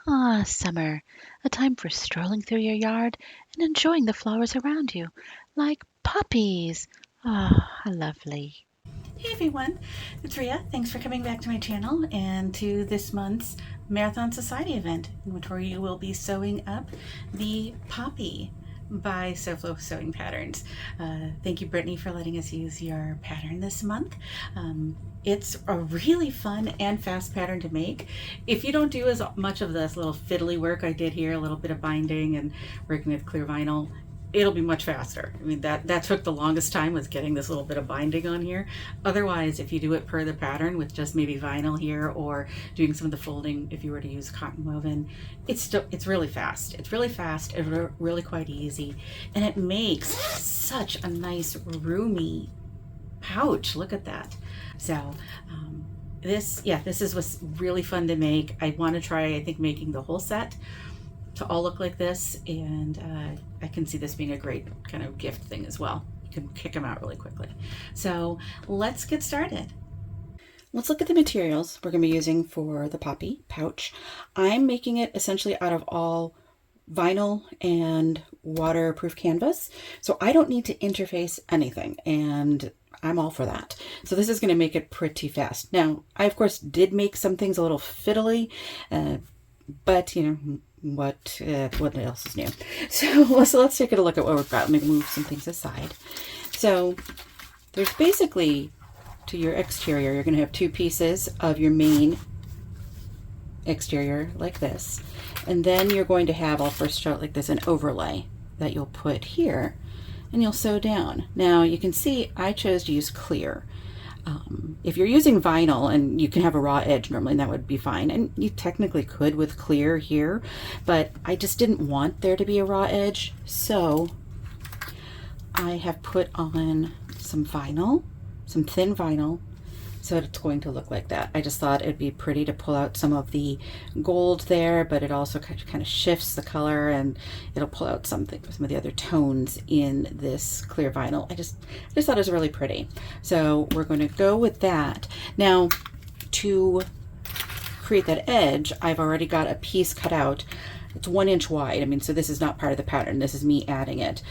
Ah, summer, a time for strolling through your yard and enjoying the flowers around you, like poppies. Ah, how lovely. Hey everyone, it's Ria. Thanks for coming back to my channel and to this month's Marathon Society event, in which we will be sewing up the Poppy by SewFlo Sewing Patterns. Thank you, Brittany, for letting us use your pattern this month. It's a really fun and fast pattern to make. If you don't do as much of this little fiddly work I did here, a little bit of binding and working with clear vinyl, it'll be much faster. I mean, that took the longest time, was getting this little bit of binding on here. Otherwise, if you do it per the pattern with just maybe vinyl here or doing some of the folding, if you were to use cotton woven, it's really fast. It's really fast and really quite easy. And it makes such a nice roomy pouch. Look at that. So this was really fun to make. I want to try, I think, making the whole set to all look like this, and I can see this being a great kind of gift thing as well. You can kick them out really quickly. So let's get started. Let's look at the materials we're going to be using for the Poppie pouch. I'm making it essentially out of all vinyl and waterproof canvas, so I don't need to interface anything, and I'm all for that. So this is going to make it pretty fast. Now, I of course did make some things a little fiddly, but you know, what else is new? So let's take a look at what we've got. Let me move some things aside. So there's basically, to your exterior, you're going to have two pieces of your main exterior like this, and then you're going to have, I'll first start like this, an overlay that you'll put here and you'll sew down. Now you can see I chose to use clear. If you're using vinyl, and you can have a raw edge normally, and that would be fine, and you technically could with clear here, but I just didn't want there to be a raw edge, so I have put on some vinyl, some thin vinyl, so it's going to look like that. I just thought it'd be pretty to pull out some of the gold there, but it also kind of shifts the color, and it'll pull out some of the other tones in this clear vinyl. I just thought it was really pretty. So we're going to go with that. Now, to create that edge, I've already got a piece cut out. It's 1 inch wide. I mean, so this is not part of the pattern. This is me adding it,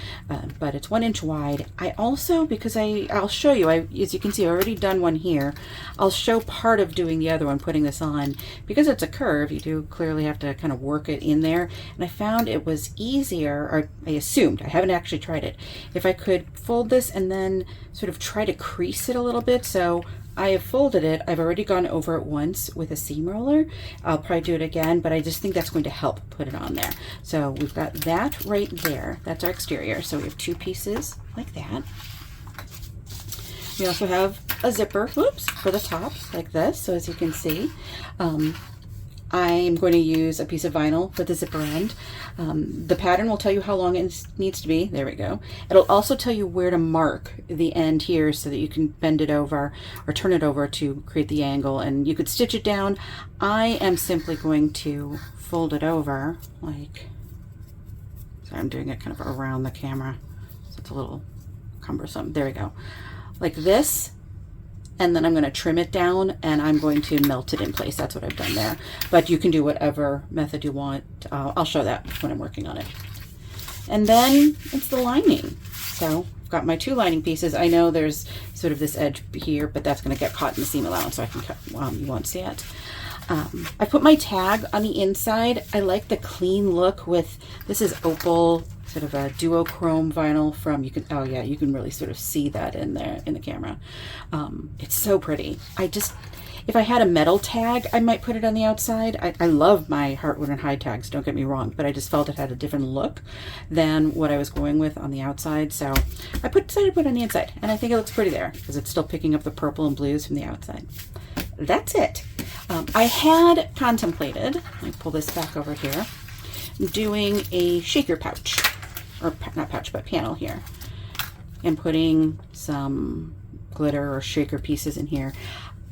but it's 1 inch wide. I also, because I'll show you, as you can see, I've already done one here. I'll show part of doing the other one, putting this on. Because it's a curve, you do clearly have to kind of work it in there. And I found it was easier, or I assumed, I haven't actually tried it, if I could fold this and then sort of try to crease it a little bit. So I have folded it. I've already gone over it once with a seam roller. I'll probably do it again, but I just think that's going to help put it on there. So we've got that right there. That's our exterior. So we have two pieces like that. We also have a zipper, for the top like this. So as you can see, I'm going to use a piece of vinyl for the zipper end. The pattern will tell you how long it needs to be. There we go. It'll also tell you where to mark the end here so that you can bend it over or turn it over to create the angle, and you could stitch it down. I am simply going to fold it over like, sorry, I'm doing it kind of around the camera, so it's a little cumbersome. There we go. Like this. And then I'm going to trim it down, and I'm going to melt it in place. That's what I've done there. But you can do whatever method you want. I'll show that when I'm working on it. And then it's the lining. So I've got my two lining pieces. I know there's sort of this edge here, but that's going to get caught in the seam allowance, so I can cut, you won't see it. I put my tag on the inside. I like the clean look with, this is opal, sort of a duochrome vinyl from, you can, oh yeah, you can really sort of see that in there in the camera. It's so pretty. If I had a metal tag, I might put it on the outside. I love my Heartwood and Hide tags, don't get me wrong, but I just felt it had a different look than what I was going with on the outside. So I decided to put it on the inside, and I think it looks pretty there because it's still picking up the purple and blues from the outside. That's it. I had contemplated, let me pull this back over here, doing a shaker pouch, or not pouch, but panel here, and putting some glitter or shaker pieces in here.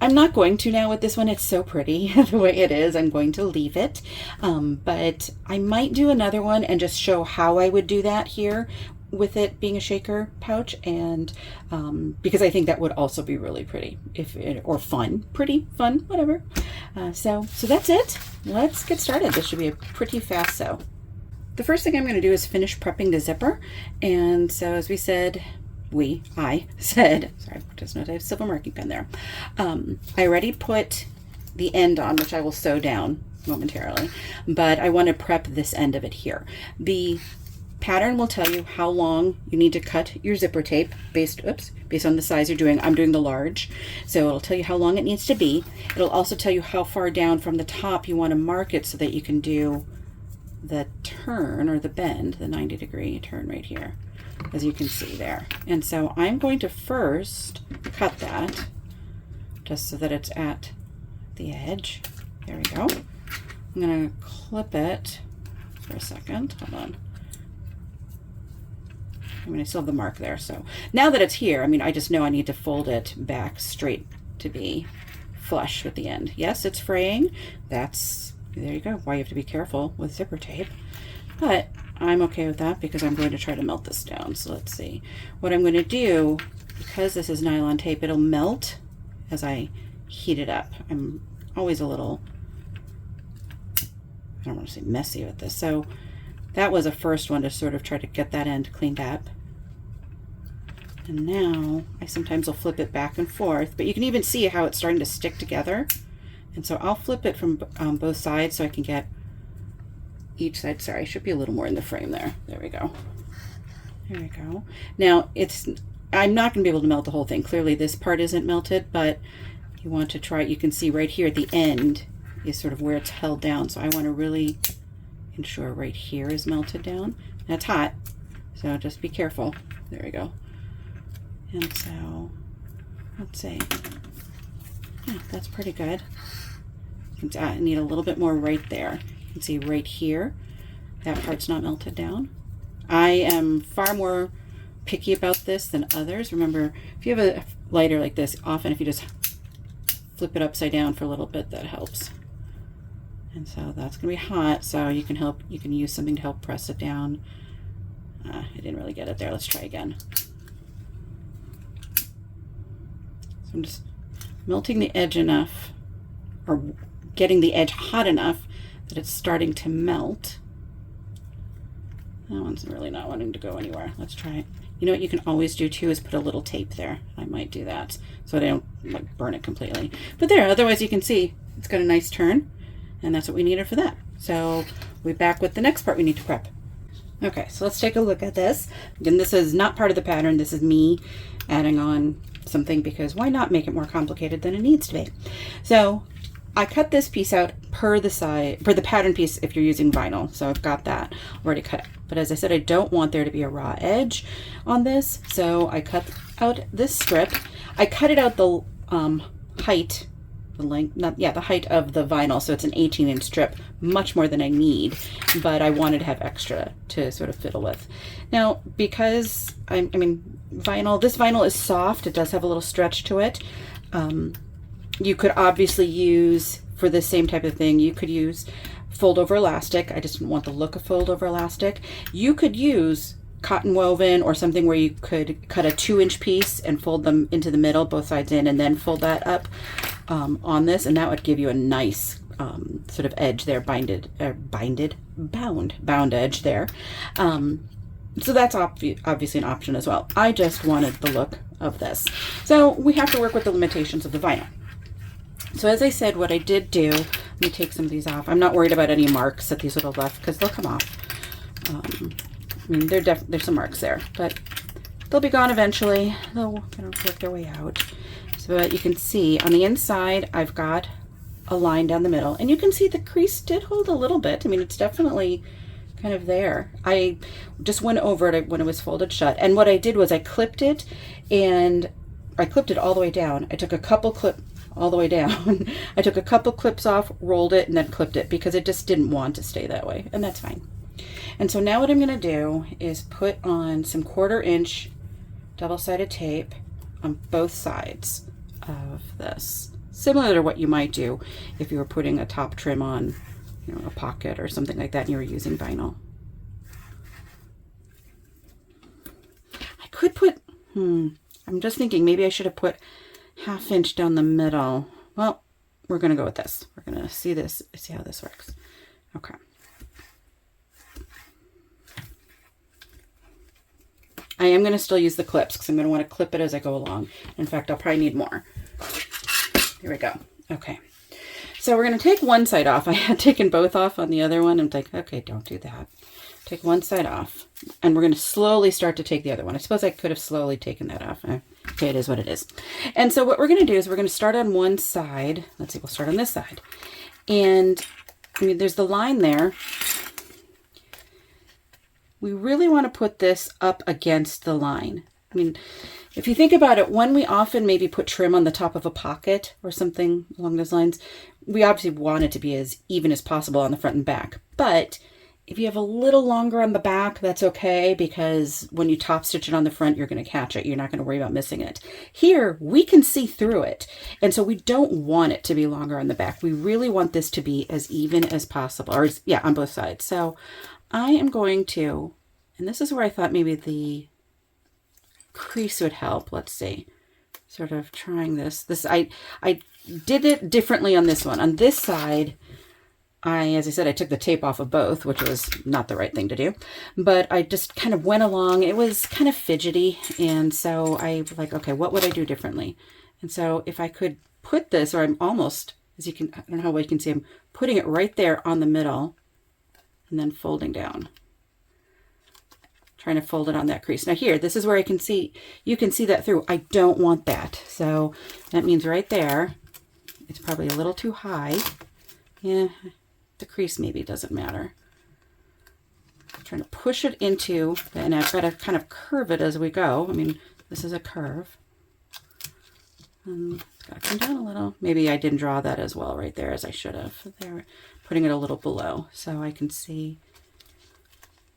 I'm not going to now with this one. It's so pretty the way it is. I'm going to leave it, but I might do another one and just show how I would do that here with it being a shaker pouch, and because I think that would also be really pretty, or fun, pretty fun, whatever. So that's it. let's get started. This should be a pretty fast sew. The first thing I'm going to do is finish prepping the zipper. And so as we said, I said, sorry, just noticed I have a silver marking pen there. I already put the end on, which I will sew down momentarily, but I want to prep this end of it here. The pattern will tell you how long you need to cut your zipper tape based on the size you're doing. I'm doing the large, so it'll tell you how long it needs to be. It'll also tell you how far down from the top you want to mark it so that you can do the turn or the bend, the 90-degree turn right here, as you can see there. And so I'm going to first cut that just so that it's at the edge. There we go. I'm going to clip it for a second. Hold on. I mean, I still have the mark there. So now that it's here, I mean, I just know I need to fold it back straight to be flush with the end. Yes, it's fraying. There you go. Why you have to be careful with zipper tape. But I'm okay with that because I'm going to try to melt this down. So let's see. What I'm going to do, because this is nylon tape, it'll melt as I heat it up. I'm always a little, I don't want to say messy with this. So that was a first one to sort of try to get that end cleaned up. And now I sometimes will flip it back and forth, but you can even see how it's starting to stick together. And so I'll flip it from both sides so I can get each side. Sorry, I should be a little more in the frame there. There we go. There we go. Now I'm not going to be able to melt the whole thing. Clearly this part isn't melted, but you want to try it. You can see right here at the end is sort of where it's held down. So I want to really ensure right here is melted down. That's hot, so just be careful. There we go. And so let's see. Yeah, that's pretty good. I need a little bit more right there. You can see right here, that part's not melted down. I am far more picky about this than others. Remember, if you have a lighter like this, often if you just flip it upside down for a little bit, that helps. And so that's going to be hot, so you can use something to help press it down. I didn't really get it there. Let's try again. So I'm just melting the edge enough, or getting the edge hot enough that it's starting to melt. That one's really not wanting to go anywhere. Let's try it. You know what you can always do too is put a little tape there. I might do that so I don't like burn it completely. But there, otherwise you can see it's got a nice turn, and that's what we needed for that. So we're back with the next part we need to prep. Okay, so let's take a look at this. Again, this is not part of the pattern. This is me adding on something because why not make it more complicated than it needs to be? So I cut this piece out per the pattern piece if you're using vinyl. So I've got that already cut. But as I said, I don't want there to be a raw edge on this. So I cut out this strip. I cut it out the height, the height of the vinyl. So it's an 18-inch strip, much more than I need, but I wanted to have extra to sort of fiddle with. Now, because this vinyl is soft, it does have a little stretch to it. You could obviously use, for the same type of thing, you could use fold over elastic. I just didn't want the look of fold over elastic. You could use cotton woven or something where you could cut a 2-inch piece and fold them into the middle, both sides in, and then fold that up on this, and that would give you a nice sort of edge there, bound edge there. So that's obviously an option as well. I just wanted the look of this. So we have to work with the limitations of the vinyl. So as I said, what I did do, let me take some of these off. I'm not worried about any marks that these would have left because they'll come off. I mean, there's some marks there, but they'll be gone eventually. They'll work their way out. So you can see on the inside, I've got a line down the middle, and you can see the crease did hold a little bit. I mean, it's definitely kind of there. I just went over it when it was folded shut, and what I did was I clipped it, and I clipped it all the way down. I took a couple clips all the way down. I took a couple clips off, rolled it, and then clipped it because it just didn't want to stay that way, and that's fine. And so now what I'm going to do is put on some 1/4-inch double-sided tape on both sides of this, similar to what you might do if you were putting a top trim on, a pocket or something like that and you were using vinyl. I could put, I'm just thinking maybe I should have put 1/2 inch down the middle. Well, we're going to go with this. We're going to see how this works. Okay. I am going to still use the clips because I'm going to want to clip it as I go along. In fact, I'll probably need more. Here we go. Okay. So we're going to take one side off. I had taken both off on the other one. I'm like, okay, don't do that. Take one side off. And we're going to slowly start to take the other one. I suppose I could have slowly taken that off. Okay, it is what it is. And so what we're going to do is we're going to start on one side. Let's see, we'll start on this side. And I mean, there's the line there. We really want to put this up against the line. I mean, if you think about it, when we often maybe put trim on the top of a pocket or something along those lines, we obviously want it to be as even as possible on the front and back. But if you have a little longer on the back, that's okay, because when you top stitch it on the front, you're going to catch it. You're not going to worry about missing it. Here, we can see through it. And so we don't want it to be longer on the back. We really want this to be as even as possible, or yeah, on both sides. So I am going to, and this is where I thought maybe the crease would help. Let's see, sort of trying this. I did it differently on this one. On this side, as I said, I took the tape off of both, which was not the right thing to do, but I just kind of went along. It was kind of fidgety. And so I was like, okay, what would I do differently? And so if I could put this, or I'm almost, as you can, I don't know how well you can see, I'm putting it right there on the middle and then folding down. Trying to fold it on that crease. Now here, this is where I can see, you can see that through. I don't want that. So that means right there, it's probably a little too high. Yeah, the crease maybe doesn't matter. I'm trying to push it into, and I've got to kind of curve it as we go. I mean, this is a curve. It's got to come down a little. Maybe I didn't draw that as well right there as I should have. There, putting it a little below so I can see.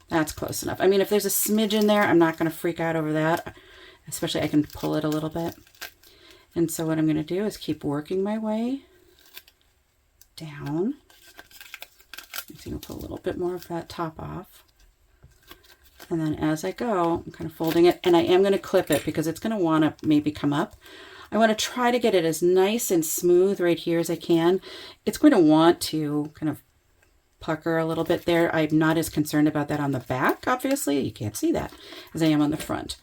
That's close enough. I mean, if there's a smidge in there, I'm not going to freak out over that. Especially I can pull it a little bit. And so what I'm going to do is keep working my way down. I'm going to put a little bit more of that top off. And then as I go, I'm kind of folding it. And I am going to clip it because it's going to want to maybe come up. I want to try to get it as nice and smooth right here as I can. It's going to want to kind of pucker a little bit there. I'm not as concerned about that on the back, obviously. You can't see that, as I am on the front.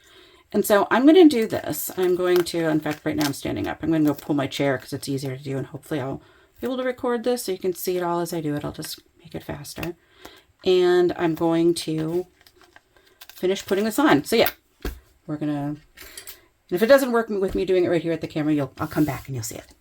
And so I'm going to do this. I'm going to, in fact, right now I'm standing up. I'm going to go pull my chair because it's easier to do, and hopefully I'll be able to record this so you can see it all as I do it. I'll just make it faster. And I'm going to finish putting this on. So yeah, we're going to, and if it doesn't work with me doing it right here at the camera, I'll come back and you'll see it.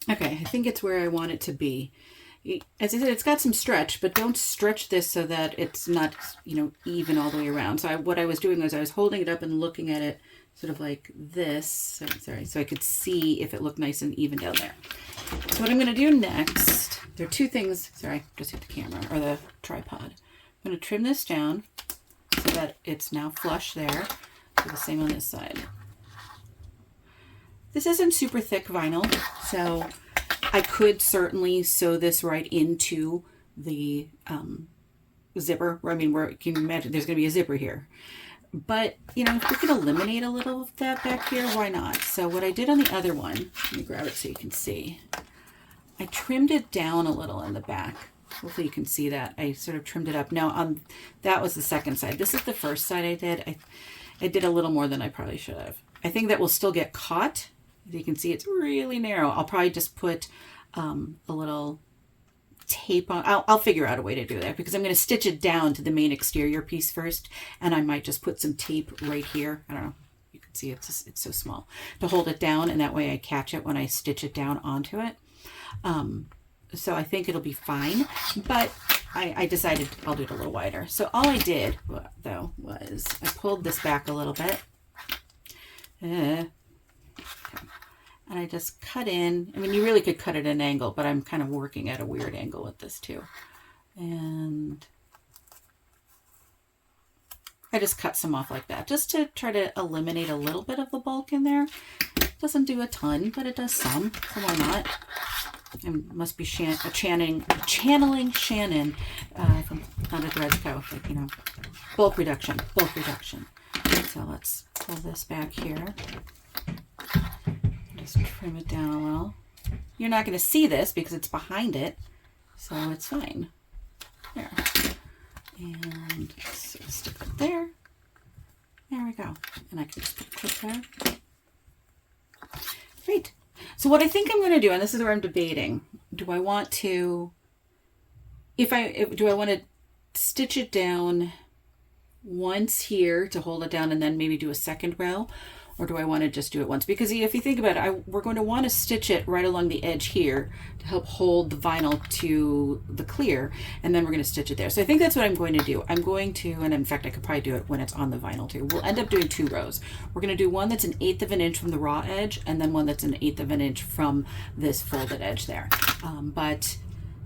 Okay, I think it's where I want it to be. As I said, it's got some stretch, but don't stretch this so that it's not, even all the way around. So what I was doing was I was holding it up and looking at it sort of like this. So I could see if it looked nice and even down there. So what I'm going to do next, there are two things. Sorry, just hit the camera or the tripod. I'm going to trim this down so that it's now flush there. Do the same on this side. This isn't super thick vinyl, so I could certainly sew this right into the zipper. Where you can imagine there's going to be a zipper here. But, if we can eliminate a little of that back here, why not? So what I did on the other one, let me grab it so you can see. I trimmed it down a little in the back. Hopefully you can see that. I sort of trimmed it up. Now, that was the second side. This is the first side I did. I did a little more than I probably should have. I think that will still get caught. As you can see, it's really narrow. I'll probably just put a little tape on. I'll figure out a way to do that because I'm going to stitch it down to the main exterior piece first, and I might just put some tape right here. I don't know. You can see it's so small, to hold it down, and that way I catch it when I stitch it down onto it. So I think it'll be fine, but I decided I'll do it a little wider. So all I did though was I pulled this back a little bit, and I just cut in. I mean, you really could cut it at an angle, but I'm kind of working at a weird angle with this too. And I just cut some off like that, just to try to eliminate a little bit of the bulk in there. Doesn't do a ton, but it does some, so why not? I must be channeling Shannon from Under Threads Co. Like, you know, bulk reduction. So let's pull this back here. Just trim it down a little. You're not going to see this because it's behind it, so it's fine. There. And so stick it there. There we go. And I can just put a clip there. Great. So what I think I'm going to do, and this is where I'm debating, do I want to stitch it down once here to hold it down and then maybe do a second row? Or do I want to just do it once? Because if you think about it, we're going to want to stitch it right along the edge here to help hold the vinyl to the clear, and then we're going to stitch it there. So I think that's what I'm going to do. I'm going to, and in fact I could probably do it when it's on the vinyl too. We'll end up doing 2 rows. We're going to do one that's 1/8 of an inch from the raw edge, and then one that's 1/8 of an inch from this folded edge there. But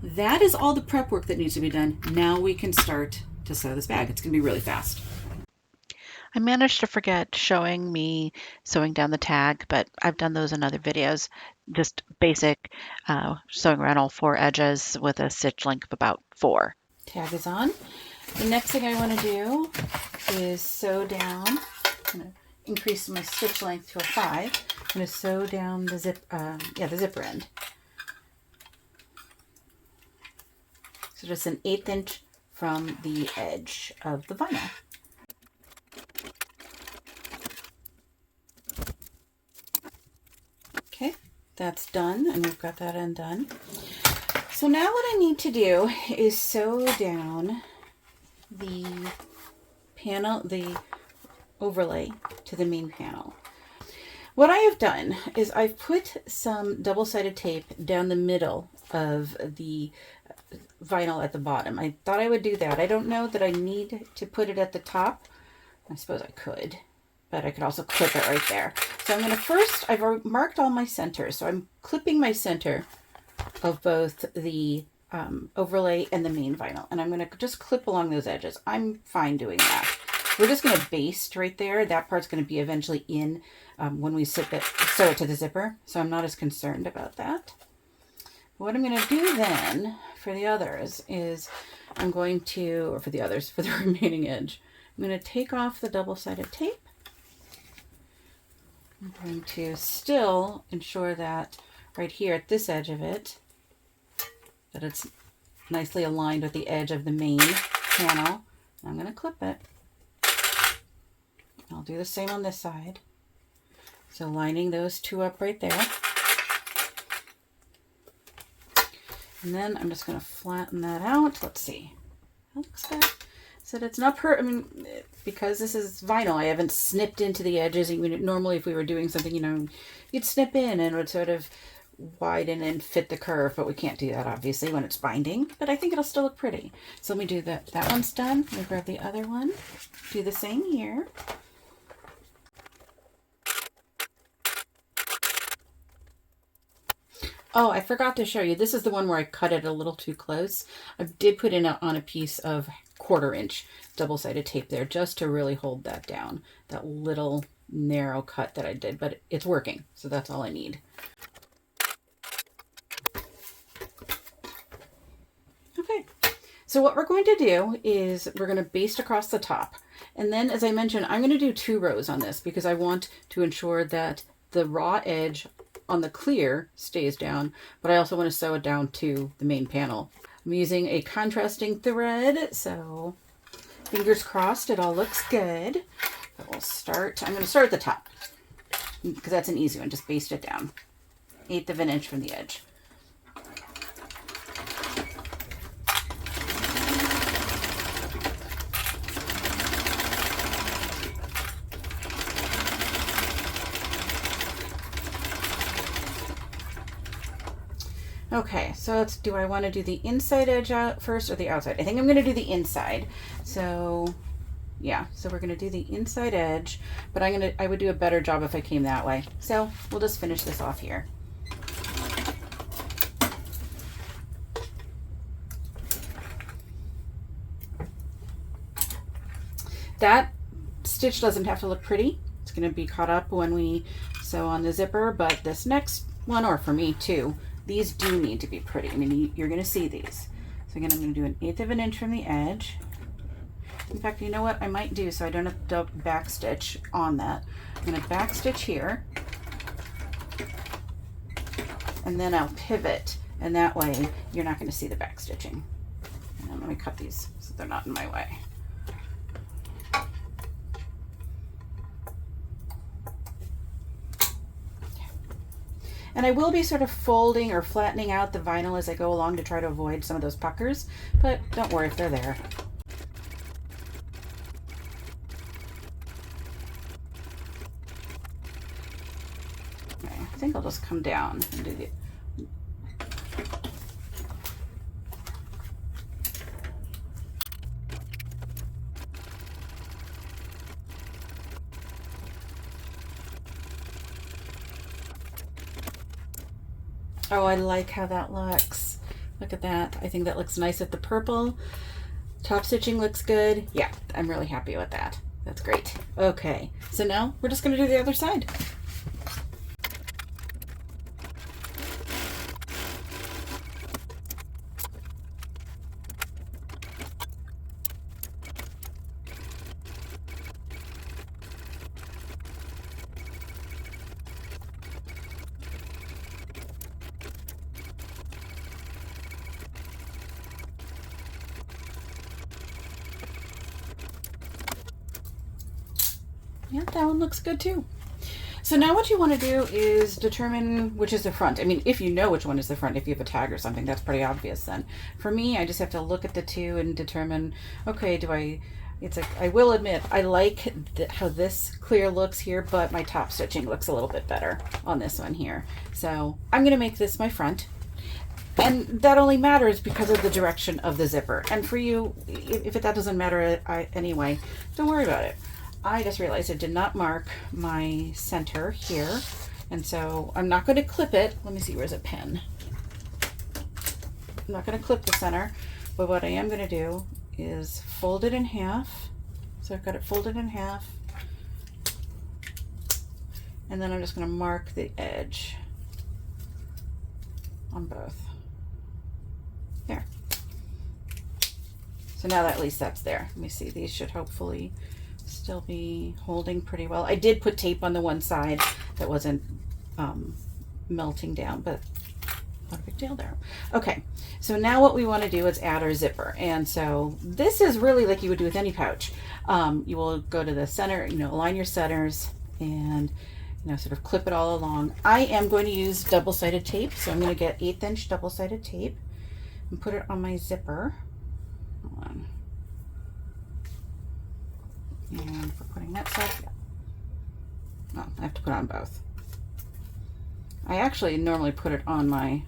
that is all the prep work that needs to be done. Now we can start to sew this bag. It's going to be really fast. I managed to forget showing me sewing down the tag, but I've done those in other videos. Just basic sewing around all 4 edges with a stitch length of about 4. Tag is on. The next thing I want to do is sew down. I'm going to increase my stitch length to a 5. I'm going to sew down the the zipper end. So just 1/8 inch from the edge of the vinyl. Okay, that's done, and we've got that end done. So now what I need to do is sew down the panel, the overlay to the main panel. What I have done is I've put some double-sided tape down the middle of the vinyl at the bottom. I thought I would do that. I don't know that I need to put it at the top. I suppose I could, but I could also clip it right there. So I'm going to first, I've marked all my centers, so I'm clipping my center of both the overlay and the main vinyl, and I'm going to just clip along those edges. I'm fine doing that. We're just going to baste right there. That part's going to be eventually in when we sew it to the zipper, so I'm not as concerned about that. What I'm going to do then for the others is I'm going to, or for the others, for the remaining edge, I'm going to take off the double-sided tape. I'm going to still ensure that right here at this edge of it, that it's nicely aligned with the edge of the main panel. I'm going to clip it. I'll do the same on this side. So lining those 2 up right there. And then I'm just going to flatten that out. Let's see. That looks good. So it's not I mean, because this is vinyl, I haven't snipped into the edges. Even normally if we were doing something, you know, you'd snip in and it would sort of widen and fit the curve, but we can't do that obviously when it's binding, but I think it'll still look pretty. So let me do that. That one's done. Let me grab the other one. Do the same here. Oh, I forgot to show you. This is the one where I cut it a little too close. I did put in on a piece of 1/4 inch double-sided tape there just to really hold that down. That little narrow cut that I did, but it's working. So that's all I need. Okay. So what we're going to do is we're going to baste across the top. And then, as I mentioned, I'm going to do 2 rows on this because I want to ensure that the raw edge on the clear stays down, but I also want to sew it down to the main panel. I'm using a contrasting thread, so fingers crossed it all looks good. But we'll start, I'm going to start at the top because that's an easy one. Just baste it down. 1/8 of an inch from the edge. Okay, so do I want to do the inside edge out first or the outside? I think I'm going to do the inside. So yeah, so we're going to do the inside edge, but I would do a better job if I came that way. So we'll just finish this off here. That stitch doesn't have to look pretty. It's going to be caught up when we sew on the zipper, but this next one, or for me too, these do need to be pretty. I mean, you're going to see these. So again, I'm going to do 1/8 of an inch from the edge. In fact, you know what I might do so I don't have to back stitch on that. I'm going to back stitch here, and then I'll pivot, and that way you're not going to see the back stitching. And then let me cut these so they're not in my way. And I will be sort of folding or flattening out the vinyl as I go along to try to avoid some of those puckers, but don't worry if they're there. Okay, I think I'll just come down and do the... Oh, I like how that looks. Look at that. I think that looks nice with the purple. Top stitching looks good. Yeah, I'm really happy with that. That's great. Okay, so now we're just going to do the other side. Yeah, that one looks good too. So now what you want to do is determine which is the front. I mean, if you know which one is the front, if you have a tag or something, that's pretty obvious then. For me, I just have to look at the two and determine, okay, it's like, I will admit, I like how this clear looks here, but my top stitching looks a little bit better on this one here. So I'm going to make this my front. And that only matters because of the direction of the zipper. And for you, if that doesn't matter anyway, don't worry about it. I just realized I did not mark my center here, and so I'm not going to clip it. Let me see, where's a pen? I'm not going to clip the center, but what I am going to do is fold it in half. So I've got it folded in half, and then I'm just going to mark the edge on both. There. So now that at least that's there. Let me see, these should hopefully still be holding pretty well. I did put tape on the one side that wasn't melting down, but not a big deal there. Okay, so now what we want to do is add our zipper. And so this is really like you would do with any pouch. You will go to the center, align your centers and sort of clip it all along. I am going to use double-sided tape, so I'm going to get 1/8 inch double-sided tape and put it on my zipper. Hold on. And for putting that side, oh, I have to put on both. I actually normally put it on my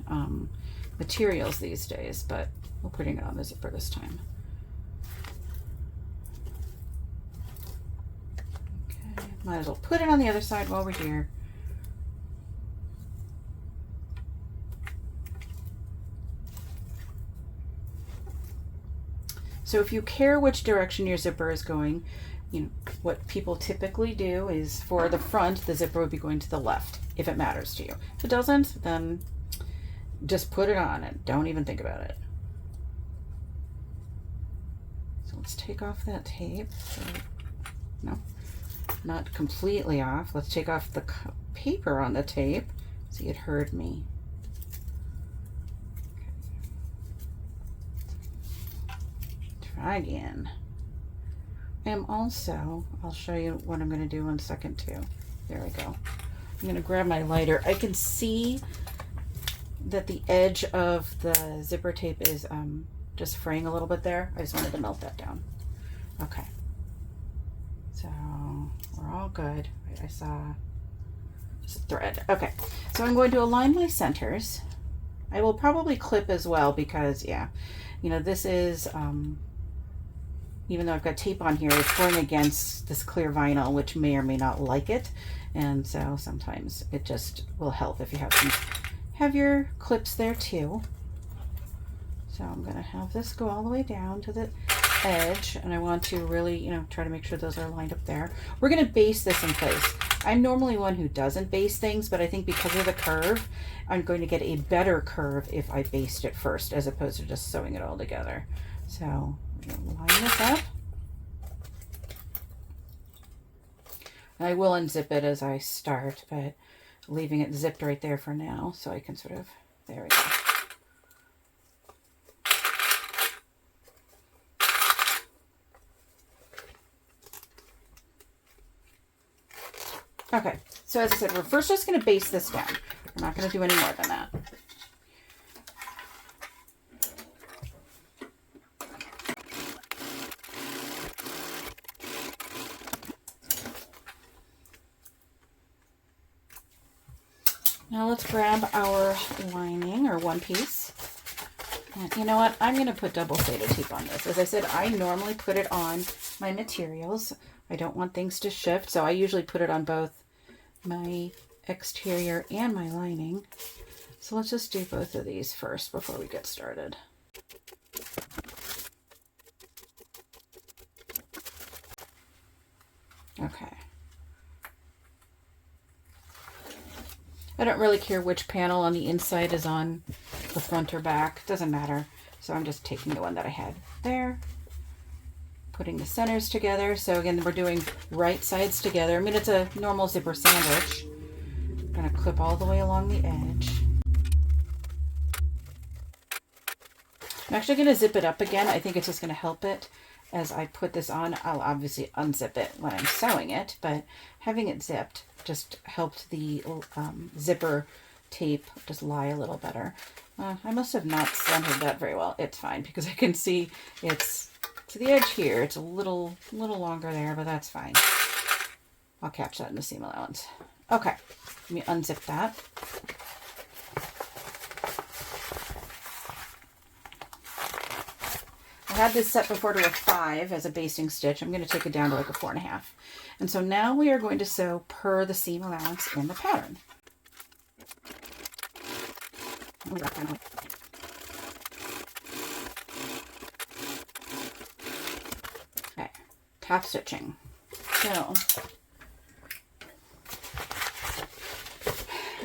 materials these days, but we're putting it on the zipper this time. Okay, might as well put it on the other side while we're here. So if you care which direction your zipper is going, what people typically do is for the front, the zipper would be going to the left, if it matters to you. If it doesn't, then just put it on and don't even think about it. So let's take off that tape. So, no, not completely off. Let's take off the paper on the tape. See, it heard me. Try again. I'll show you what I'm going to do in a second too. There we go. I'm going to grab my lighter. I can see that the edge of the zipper tape is just fraying a little bit there. I just wanted to melt that down. Okay. So we're all good. I saw just a thread. Okay. So I'm going to align my centers. I will probably clip as well because, yeah, you know, this is, even though I've got tape on here, it's going against this clear vinyl, which may or may not like it. And so sometimes it just will help if you have your clips there too. So I'm going to have this go all the way down to the edge, and I want to really, you know, try to make sure those are lined up there. We're going to base this in place. I'm normally one who doesn't base things, but I think because of the curve, I'm going to get a better curve if I based it first as opposed to just sewing it all together. So I'm going to line this up. I will unzip it as I start, but leaving it zipped right there for now so I can sort of, there we go. Okay, so as I said, we're first just going to base this down. We're not going to do any more than that. Now let's grab our lining, or one piece. And you know what? I'm going to put double-sided tape on this. As I said, I normally put it on my materials. I don't want things to shift, so I usually put it on both my exterior and my lining. So let's just do both of these first before we get started. Okay. I don't really care which panel on the inside is on the front or back. It doesn't matter. So I'm just taking the one that I had there, putting the centers together. So again, we're doing right sides together. I mean, it's a normal zipper sandwich. I'm going to clip all the way along the edge. I'm actually going to zip it up again. I think it's just going to help it as I put this on. I'll obviously unzip it when I'm sewing it, but having it zipped just helped the zipper tape just lie a little better. I must have not centered that very well. It's fine because I can see it's to the edge here. It's a little longer there, but that's fine. I'll catch that in the seam allowance. Okay, let me unzip that. I had this set before to a 5 as a basting stitch. I'm going to take it down to like a 4.5. And so now we are going to sew per the seam allowance in the pattern. Okay, top stitching. So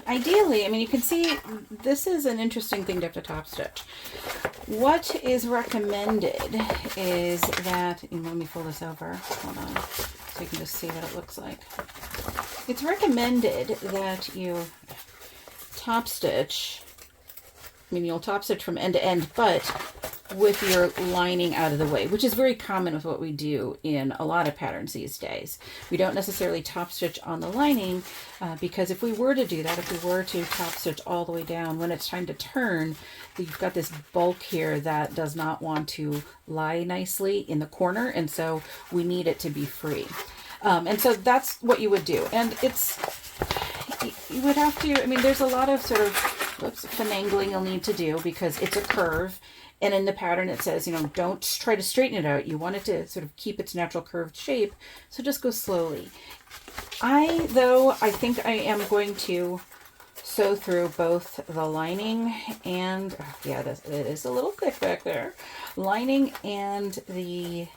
ideally, I mean, you can see this is an interesting thing to have to top stitch. What is recommended is that, let me pull this over, hold on, so you can just see what it looks like. It's recommended that you top stitch, I mean, you'll top stitch from end to end, but with your lining out of the way, which is very common with what we do in a lot of patterns these days. We don't necessarily top stitch on the lining because if we were to do that, if we were to top stitch all the way down, when it's time to turn, you've got this bulk here that does not want to lie nicely in the corner, and so we need it to be free. And so that's what you would do. And you would have to, I mean, there's a lot of sort of finagling you'll need to do because it's a curve. And in the pattern it says, don't try to straighten it out. You want it to sort of keep its natural curved shape. So just go slowly. I think I am going to sew through both the lining and, it is a little thick back there, lining and the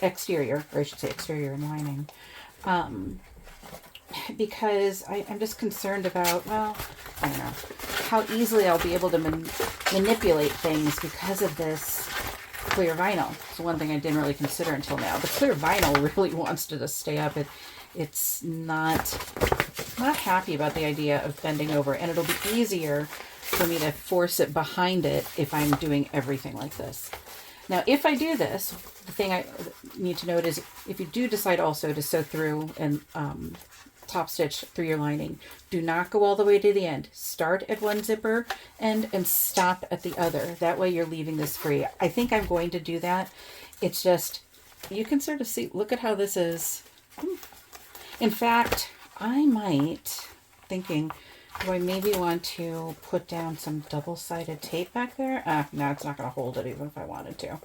exterior, or I should say exterior and lining. Because I'm just concerned about, I don't know, how easily I'll be able to manipulate things because of this clear vinyl. It's one thing I didn't really consider until now. The clear vinyl really wants to just stay up. It's not happy about the idea of bending over, and it'll be easier for me to force it behind it if I'm doing everything like this. Now, if I do this, the thing I need to note is if you do decide also to sew through and top stitch through your lining, do not go all the way to the end. Start at one zipper end and stop at the other. That way you're leaving this free. I think I'm going to do that. It's just, you can sort of see, look at how this is. In fact, I might, thinking, Do I maybe want to put down some double-sided tape back there? No, it's not going to hold it even if I wanted to.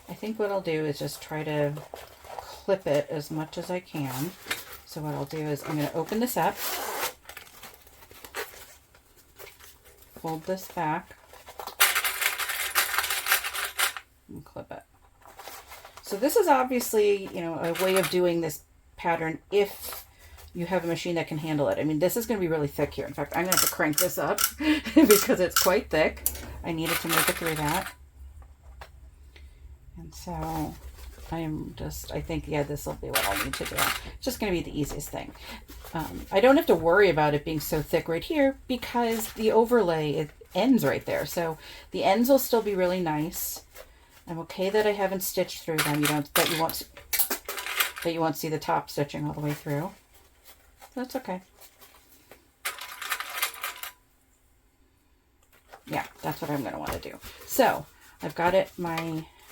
I think what I'll do is just try to clip it as much as I can. So what I'll do is I'm going to open this up, fold this back, and clip it. So this is obviously, you know, a way of doing this pattern if you have a machine that can handle it. I mean, this is going to be really thick here. In fact, I'm going to have to crank this up because it's quite thick. I needed to make it through that. And so I think, yeah, this will be what I'll need to do. It's just going to be the easiest thing. I don't have to worry about it being so thick right here because the overlay, it ends right there. So the ends will still be really nice. I'm okay that I haven't stitched through them. That you won't see the top stitching all the way through. That's okay. Yeah, that's what I'm going to want to do. So I've got it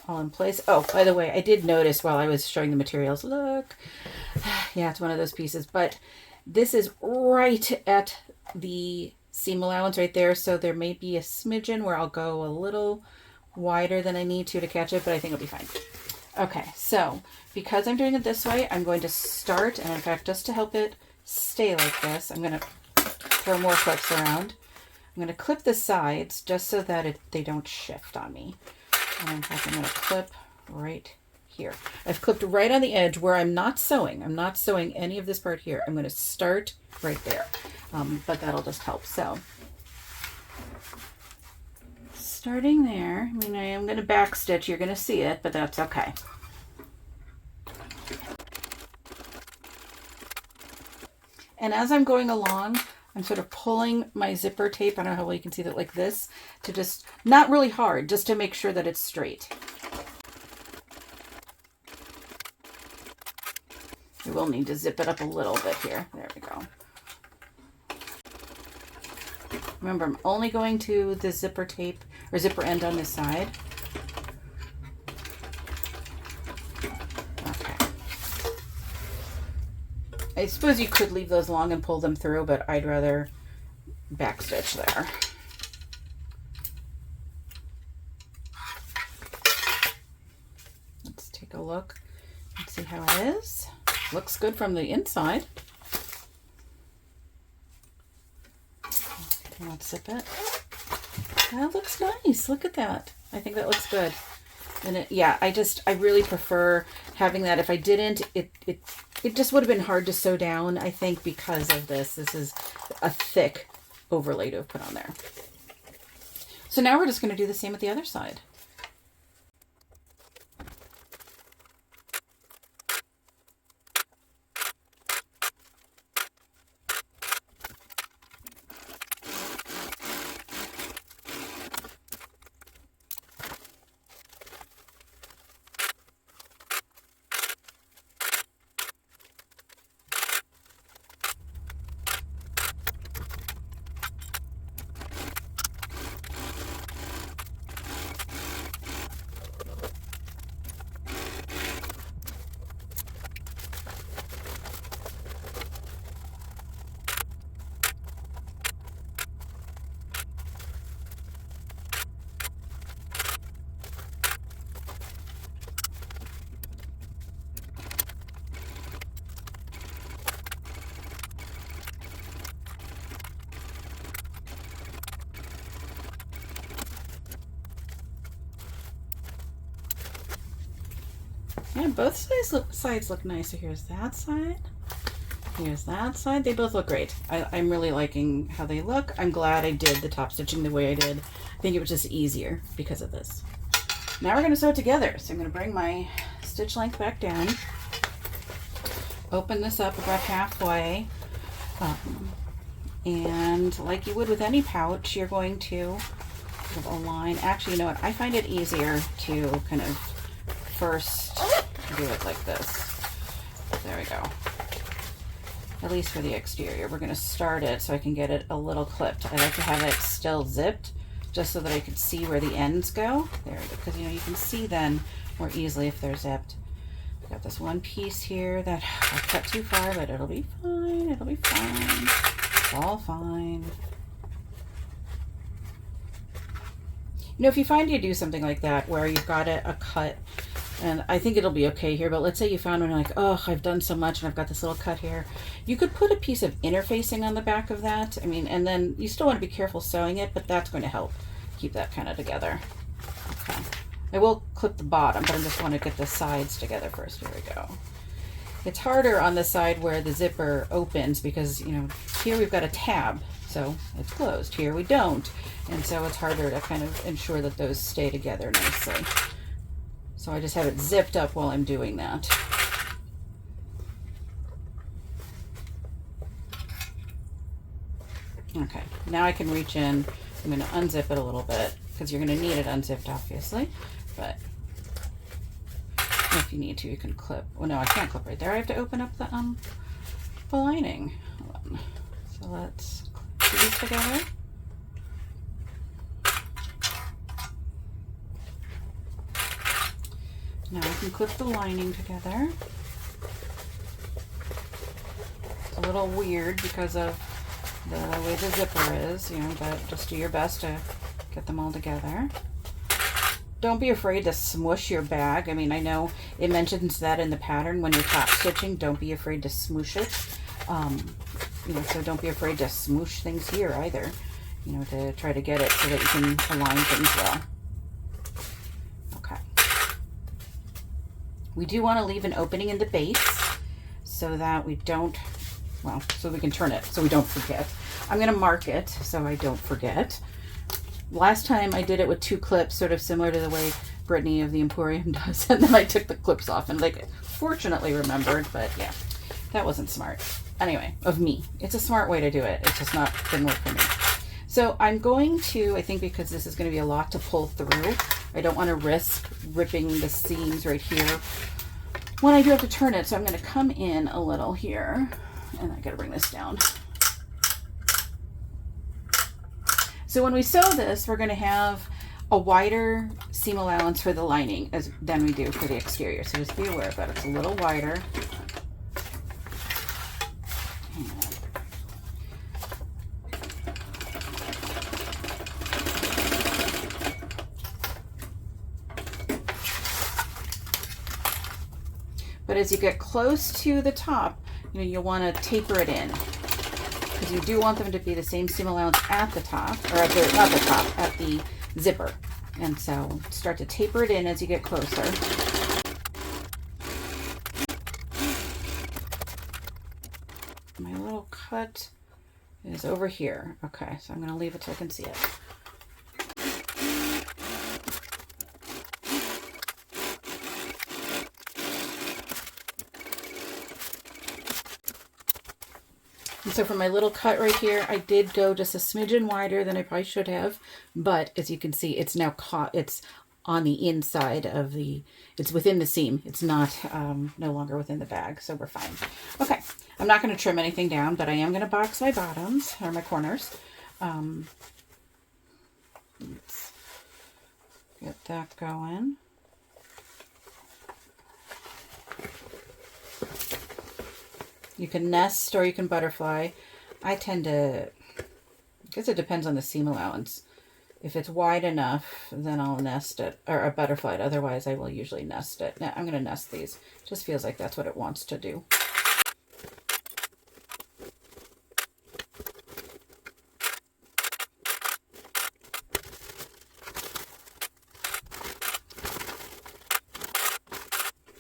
all in place. Oh, by the way, I did notice while I was showing the materials, look, yeah, it's one of those pieces, but this is right at the seam allowance right there. So there may be a smidgen where I'll go a little wider than I need to catch it, but I think it'll be fine. Okay, so because I'm doing it this way, I'm going to start, and in fact, just to help it stay like this, I'm going to throw more clips around. I'm going to clip the sides just so that they don't shift on me. And in fact, I'm going to clip right here. I've clipped right on the edge where I'm not sewing. I'm not sewing any of this part here. I'm going to start right there, but that'll just help. So starting there, I mean, I am going to back stitch. You're going to see it, but that's okay. And as I'm going along, I'm sort of pulling my zipper tape, I don't know how well you can see that, like this, to just, not really hard, just to make sure that it's straight. We will need to zip it up a little bit here. There we go. Remember, I'm only going to the zipper tape, or zipper end on this side. I suppose you could leave those long and pull them through, but I'd rather backstitch there. Let's take a look and see how it is. Looks good from the inside. Let's zip it. That looks nice. Look at that. I think that looks good. And yeah, I really prefer having that. If I didn't, it just would have been hard to sew down, I think, because of this. This is a thick overlay to have put on there. So now we're just going to do the same with the other side. Yeah, both sides look nice. So here's that side. Here's that side. They both look great. I'm really liking how they look. I'm glad I did the top stitching the way I did. I think it was just easier because of this. Now we're going to sew it together. So I'm going to bring my stitch length back down. Open this up about halfway. And like you would with any pouch, you're going to sort of align. Actually, you know what? I find it easier to kind of first do it like this. There we go. At least for the exterior. We're going to start it so I can get it a little clipped. I like to have it still zipped just so that I can see where the ends go. There we go. Because, you know, you can see then more easily if they're zipped. I've got this one piece here that I'll cut too far, but it'll be fine. It'll be fine. It's all fine. You know, if you find you do something like that where you've got a cut, and I think it'll be okay here, but let's say you found one like, oh, I've done so much and I've got this little cut here. You could put a piece of interfacing on the back of that. I mean, and then you still want to be careful sewing it, but that's going to help keep that kind of together. Okay. I will clip the bottom, but I just want to get the sides together first. Here we go. It's harder on the side where the zipper opens because, you know, here we've got a tab, so it's closed. Here we don't. And so it's harder to kind of ensure that those stay together nicely. So I just have it zipped up while I'm doing that. Okay, now I can reach in. I'm going to unzip it a little bit because you're going to need it unzipped, obviously. But if you need to, you can clip. Well, no, I can't clip right there. I have to open up the lining. Hold on. So let's clip these together. Now I can clip the lining together. It's a little weird because of the way the zipper is, you know, but just do your best to get them all together. Don't be afraid to smush your bag. I mean, I know it mentions that in the pattern when you're top stitching. Don't be afraid to smoosh it. You know, so don't be afraid to smoosh things here either, you know, to try to get it so that you can align things well. Okay. We do want to leave an opening in the base so that we don't, well, so we can turn it so we don't forget. I'm going to mark it so I don't forget. Last time I did it with 2 clips, sort of similar to the way Brittany of the Emporium does, and then I took the clips off and like fortunately remembered, but yeah, that wasn't smart. Anyway, of me. It's a smart way to do it. It's just not, didn't work for me. So I'm going to, I think because this is going to be a lot to pull through, I don't want to risk ripping the seams right here when I do have to turn it. So I'm going to come in a little here, and I got to bring this down. So when we sew this, we're going to have a wider seam allowance for the lining than we do for the exterior. So just be aware of that. It's a little wider. But as you get close to the top, you know, you'll want to taper it in, because you do want them to be the same seam allowance at the top, or at the, not the top, at the zipper. And so start to taper it in as you get closer. My little cut is over here. Okay, so I'm going to leave it so I can see it. And so for my little cut right here, I did go just a smidgen wider than I probably should have, but as you can see, it's now caught, it's on the inside of the, it's within the seam. It's not, no longer within the bag, so we're fine. Okay, I'm not going to trim anything down, but I am going to box my bottoms, or my corners. Let's get that going. You can nest or you can butterfly. I tend to, I guess it depends on the seam allowance. If it's wide enough, then I'll nest it, or butterfly it. Otherwise, I will usually nest it. Now, I'm going to nest these. Just feels like that's what it wants to do.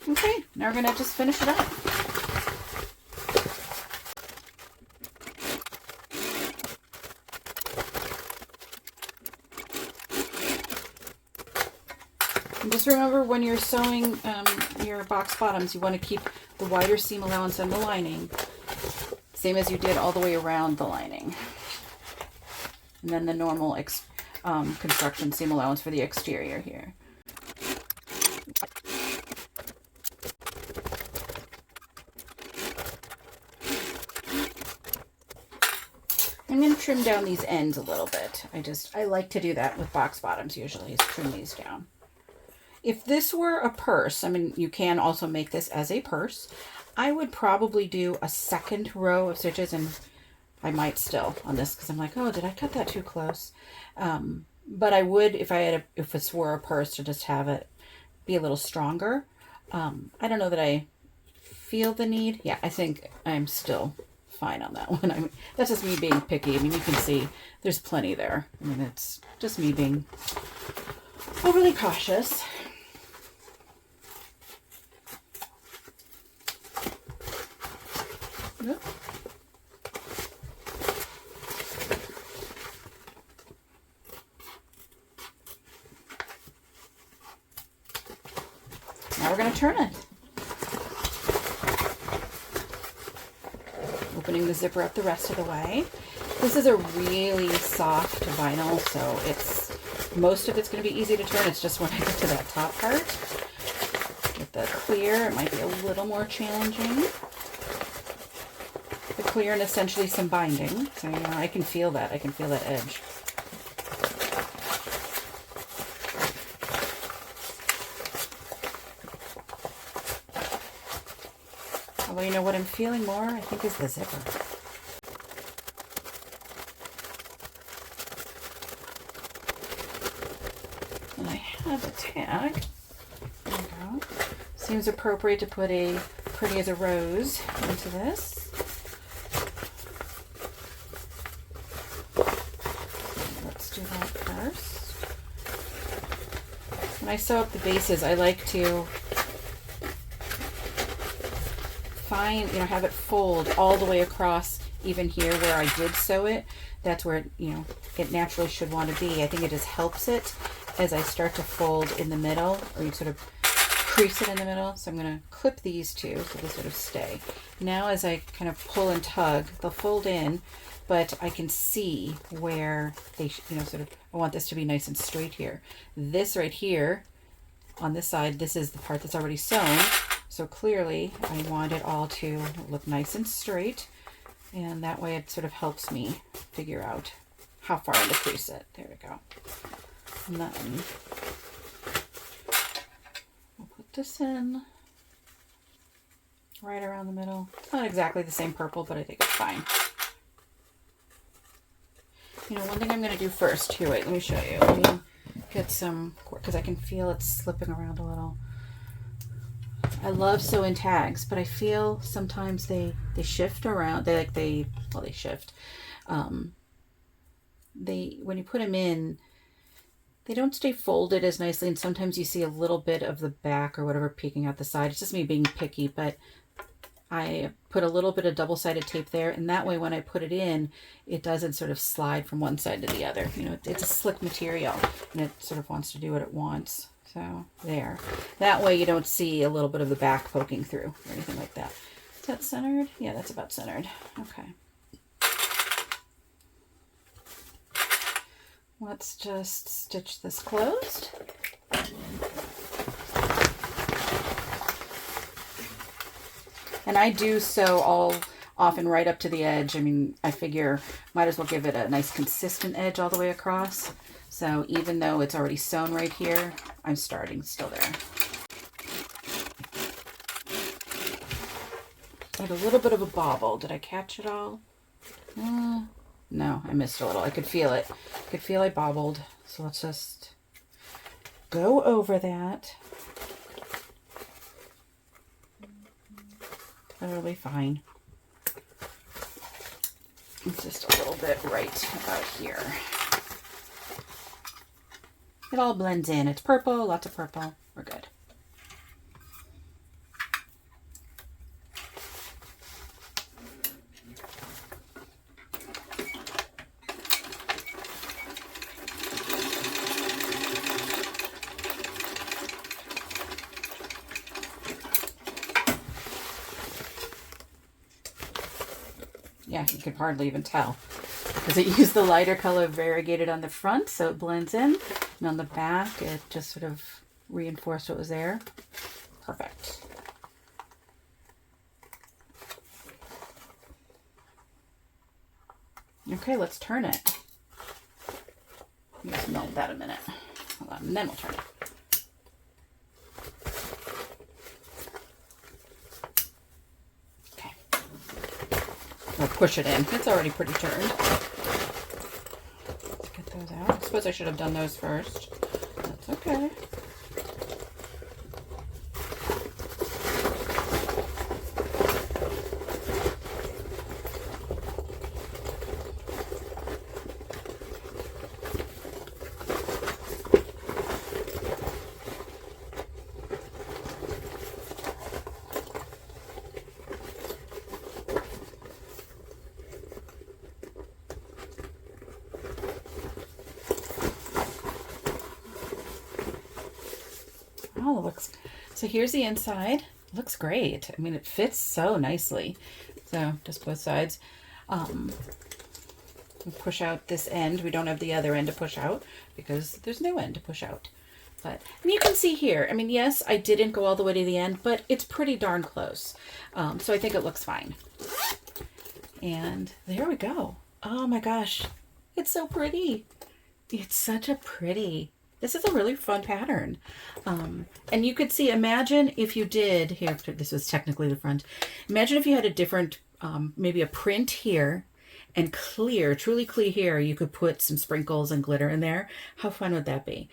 Okay, now we're going to just finish it up. And just remember, when you're sewing your box bottoms, you want to keep the wider seam allowance on the lining, same as you did all the way around the lining. And then the normal construction seam allowance for the exterior here. I'm going to trim down these ends a little bit. I like to do that with box bottoms usually, is trim these down. If this were a purse, I mean, you can also make this as a purse. I would probably do a second row of stitches, and I might still on this because I'm like, oh, did I cut that too close? But I would, if if this were a purse, to just have it be a little stronger. I don't know that I feel the need. Yeah, I think I'm still fine on that one. I mean, that's just me being picky. I mean, you can see there's plenty there. I mean, it's just me being overly cautious. Yep. Now we're going to turn it. Opening the zipper up the rest of the way. This is a really soft vinyl, so most of it's going to be easy to turn. It's just when I get to that top part with the clear, it might be a little more challenging. The clear and essentially some binding. So, you know, I can feel that. I can feel that edge. Although, you know what I'm feeling more, I think, is the zipper. And I have a tag. There we go. Seems appropriate to put a Pretty as a Rose into this. Let's do that first. When I sew up the bases, I like to find, you know, have it fold all the way across, even here where I did sew it. That's where, you know, it naturally should want to be. I think it just helps it as I start to fold in the middle, or you sort of crease it in the middle. So I'm going to clip these two so they sort of stay. Now as I kind of pull and tug, they'll fold in, but I can see where they, you know, sort of, I want this to be nice and straight here. This right here on this side, this is the part that's already sewn. So clearly I want it all to look nice and straight. And that way it sort of helps me figure out how far to crease it. There we go. And then we'll put this in right around the middle. It's not exactly the same purple, but I think it's fine. You know, one thing I'm going to do first, here, wait, let me show you. Let me get some, because I can feel it slipping around a little. I love sewing tags, but I feel sometimes they shift around. They shift. When you put them in, they don't stay folded as nicely, and sometimes you see a little bit of the back or whatever peeking out the side. It's just me being picky, but I put a little bit of double-sided tape there, and that way when I put it in, it doesn't sort of slide from one side to the other. You know, it's a slick material, and it sort of wants to do what it wants. So there. That way you don't see a little bit of the back poking through or anything like that. Is that centered? Yeah, that's about centered. Okay. Let's just stitch this closed. And I do sew all often right up to the edge. I mean, I figure might as well give it a nice consistent edge all the way across. So even though it's already sewn right here, I'm starting still there. I have a little bit of a bobble. Did I catch it all? No, I missed a little. I could feel it. I could feel I bobbled. So let's just go over that. Totally fine. It's just a little bit right about here. It all blends in. It's purple, lots of purple. We're good. Yeah, you could hardly even tell because it used the lighter color variegated on the front, so it blends in. And on the back, it just sort of reinforced what was there. Perfect. Okay, let's turn it. Just melt that a minute. Hold on, and then we'll turn it. Okay. Look, push it in. It's already pretty turned. Let's get those out. I suppose I should have done those first. That's okay. Oh, looks, so here's the inside. Looks great. I mean, it fits so nicely. So just both sides. We push out this end. We don't have the other end to push out because there's no end to push out. But and you can see here, I mean, yes, I didn't go all the way to the end, but it's pretty darn close. So I think it looks fine. And there we go. Oh my gosh, it's so pretty. It's such a pretty, this is a really fun pattern. And you could see, imagine if you did, here, this was technically the front. Imagine if you had a different, maybe a print here and clear, truly clear here. You could put some sprinkles and glitter in there. How fun would that be?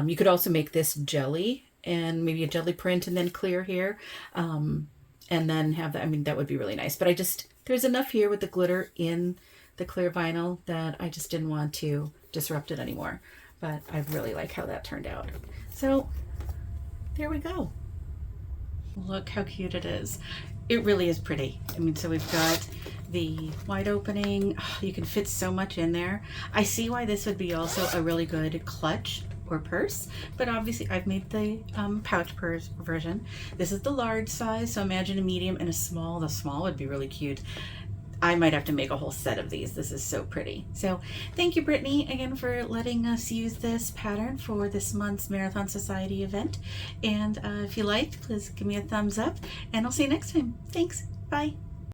You could also make this jelly and maybe a jelly print and then clear here. And then have that, I mean, that would be really nice. But I just, there's enough here with the glitter in the clear vinyl that I just didn't want to disrupt it anymore. But I really like how that turned out. So there we go. Look how cute it is. It really is pretty. I mean, so we've got the wide opening. Oh, you can fit so much in there. I see why this would be also a really good clutch or purse, but obviously I've made the pouch purse version. This is the large size, so imagine a medium and a small. The small would be really cute. I might have to make a whole set of these. This is so pretty. So thank you, Brittany, again for letting us use this pattern for this month's Marathon Sewciety event. And if you liked, please give me a thumbs up, and I'll see you next time. Thanks. Bye.